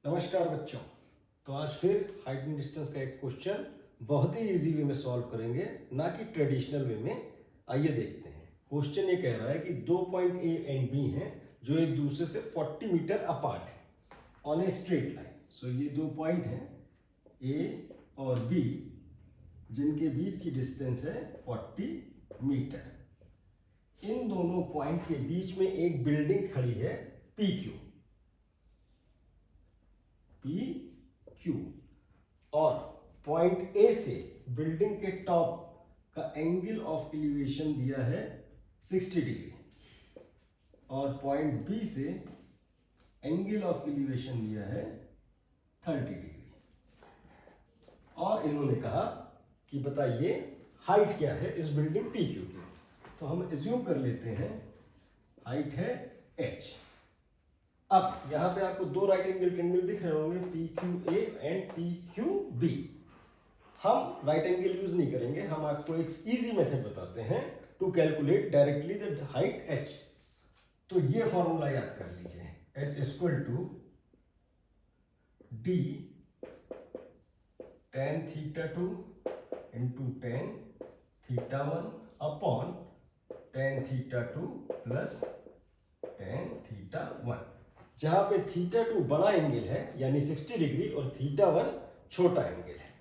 नमस्कार बच्चों। तो आज फिर हाइट एंड डिस्टेंस का एक क्वेश्चन बहुत ही इजी वे में सॉल्व करेंगे, ना कि ट्रेडिशनल वे में। आइए देखते हैं। क्वेश्चन ये कह रहा है कि दो पॉइंट ए एंड बी हैं जो एक दूसरे से 40 मीटर अपार्ट है ऑन ए स्ट्रेट लाइन। सो ये दो पॉइंट हैं ए और बी जिनके बीच की डिस्टेंस है 40 मीटर। इन दोनों पॉइंट के बीच में एक बिल्डिंग खड़ी है पी क्यू और पॉइंट ए से बिल्डिंग के टॉप का एंगल ऑफ एलिवेशन दिया है 60 डिग्री और पॉइंट बी से एंगल ऑफ एलिवेशन दिया है 30 डिग्री। और इन्होंने कहा कि बताइए हाइट क्या है इस बिल्डिंग पी क्यू की। तो हम एज्यूम कर लेते हैं हाइट है h। अब यहां पे आपको दो राइट एंगल ट्रायंगल दिख रहे होंगे, P Q A and P Q B. हम राइट एंगल यूज नहीं करेंगे, हम आपको एक इजी मेथड बताते हैं to calculate directly the height h। तो ये फॉर्मूला याद कर लीजिए, h equal to d tan θ2 into tan θ1 upon tan θ2 plus tan θ1, जहां पे θ2 बड़ा एंगल है यानी 60 डिग्री और θ1 छोटा एंगल है।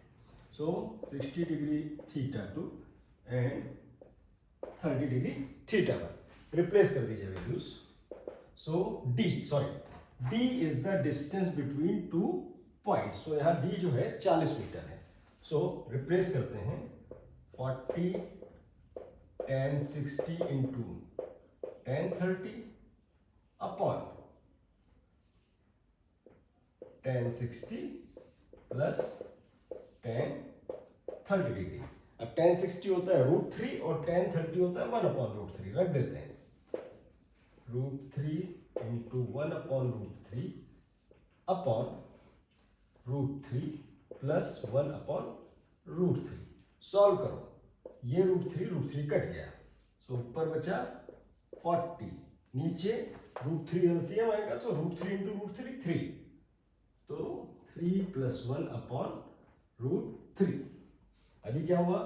So 60 degree θ2 and 30 degree θ1 replace कर दीजिए values. So d is the distance between two points. So यहां d जो है 40 मीटर है। सो रिप्लेस करते हैं 40 tan 60 into tan 30 upon tan 60 plus tan 30 degree. अब tan 60 होता है √3 और tan 30 होता है 1/√3। रख देते हैं √3 इंटू 1/√3 अपॉन √3 प्लस 1/√3। सॉल्व करो, ये √3 कट गया। सो ऊपर बचा 40, नीचे √3 एलसीएम आएगा। सो √3 इंटू √3 3, तो 3 प्लस 1/√3। अभी क्या हुआ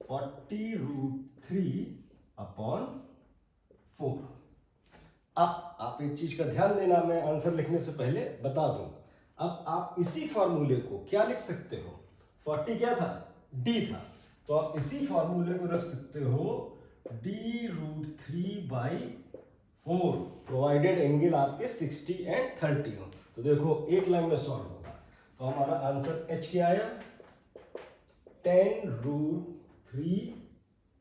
40 √3 अपॉन 4। अब आप एक चीज का ध्यान देना, मैं आंसर लिखने से पहले बता दूं। अब आप इसी फॉर्मूले को क्या लिख सकते हो, 40 क्या था d था, तो आप इसी फॉर्मूले को रख सकते हो d√3/4 प्रोवाइडेड एंगल आपके 60 एंड 30 हो। तो देखो एक लाइन में सॉल्व होगा। तो हमारा आंसर h क्या आया 10√3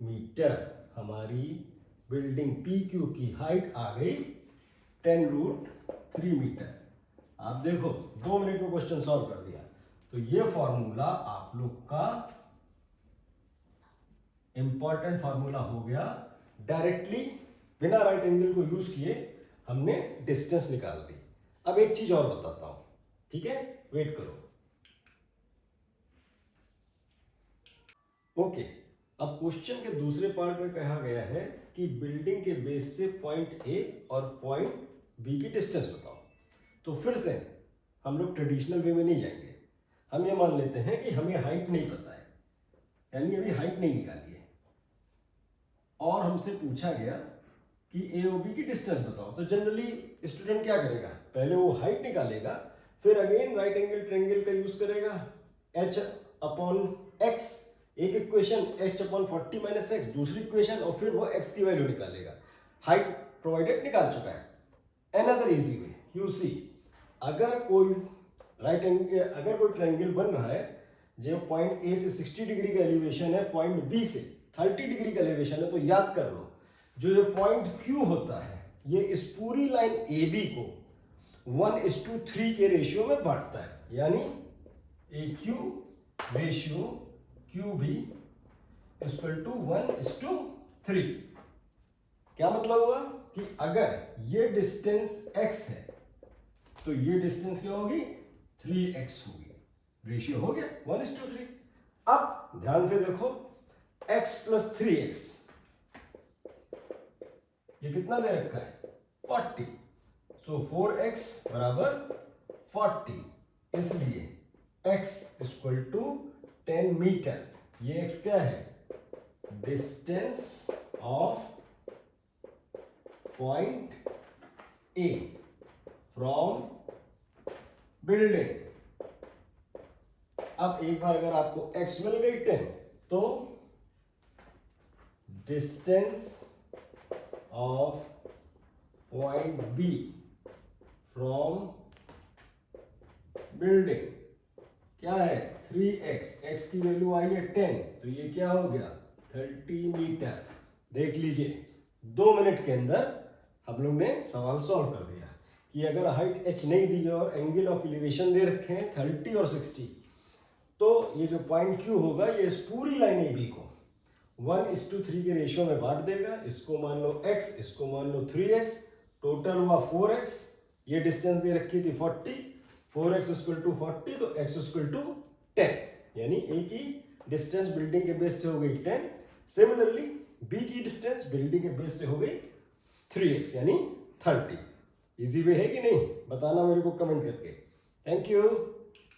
मीटर। हमारी बिल्डिंग PQ की हाइट आ गई 10√3 मीटर। आप देखो 2 मिनट में क्वेश्चन सॉल्व कर दिया। तो ये फॉर्मूला आप लोग का इंपॉर्टेंट फॉर्मूला हो गया। डायरेक्टली बिना राइट एंगल को यूज किए हमने डिस्टेंस निकाल दी। अब एक चीज और बताता हूं, ठीक है, वेट करो। ओके, अब क्वेश्चन के दूसरे पार्ट में कहा गया है कि बिल्डिंग के बेस से पॉइंट ए और पॉइंट बी की डिस्टेंस बताओ। तो फिर से हम लोग ट्रेडिशनल वे में नहीं जाएंगे। हम ये मान लेते हैं कि हमें हाइट नहीं पता है, यानी अभी हाइट नहीं निकाली है और हमसे पूछा गया कि ए और बी की डिस्टेंस बताओ। तो जनरली स्टूडेंट क्या करेगा, पहले वो हाइट निकालेगा, फिर अगेन राइट एंगल ट्रायंगल का यूज करेगा, h/x, एक इक्वेशन h/40 - x, दूसरी इक्वेशन, और फिर वो x की वैल्यू निकालेगा। हाइट प्रोवाइडेड निकाल चुका है। Another easy way you see, अगर कोई ट्रायंगल बन रहा है जो पॉइंट ए से 60 डिग्री का एलिवेशन है, पॉइंट बी से 30 डिग्री का एलिवेशन है, तो याद कर लो जो ये पॉइंट Q होता है ये इस पूरी लाइन AB को 1:3 के रेशियो में बांटता है, यानी AQ ratio QB equal to 1:3। क्या मतलब हुआ कि अगर ये डिस्टेंस x है तो ये डिस्टेंस क्या होगी 3x होगी। रेशियो हो गया 1:3। अब ध्यान से देखो x प्लस 3x, ये कितना दे रखा है 40। सो 4x बराबर 40, इसलिए x इक्वल टू 10 मीटर। ये x क्या है? Distance of point A from building. अब एक बार अगर आपको x मिल गई 10, तो distance of point B from building क्या है? 3x। x की वैल्यू आई है 10, तो ये क्या हो गया? 30 मीटर। देख लीजिए 2 मिनट के अंदर हम लोग ने सवाल सॉल्व कर दिया कि अगर हाइट h नहीं दी है और एंगल ऑफ एलिवेशन दे रखे हैं 30 और 60, तो ये जो पॉइंट Q होगा ये इस पूरी लाइन AB को 1:3 के रेशियो में बांट देगा। इसको मान लो x, इसको मान लो 3x, टोटल हुआ 4x। ये डिस्टेंस दे रखी थी 40, 4x इक्वल टू 40, तो x इक्वल टू 10, यानी A की डिस्टेंस बिल्डिंग के बेस से हो गई 10। सिमिलरली B की डिस्टेंस बिल्डिंग के बेस से हो गई 3x यानी 30। इजी वे है कि नहीं? बताना मेरे को कमेंट करके। Thank you.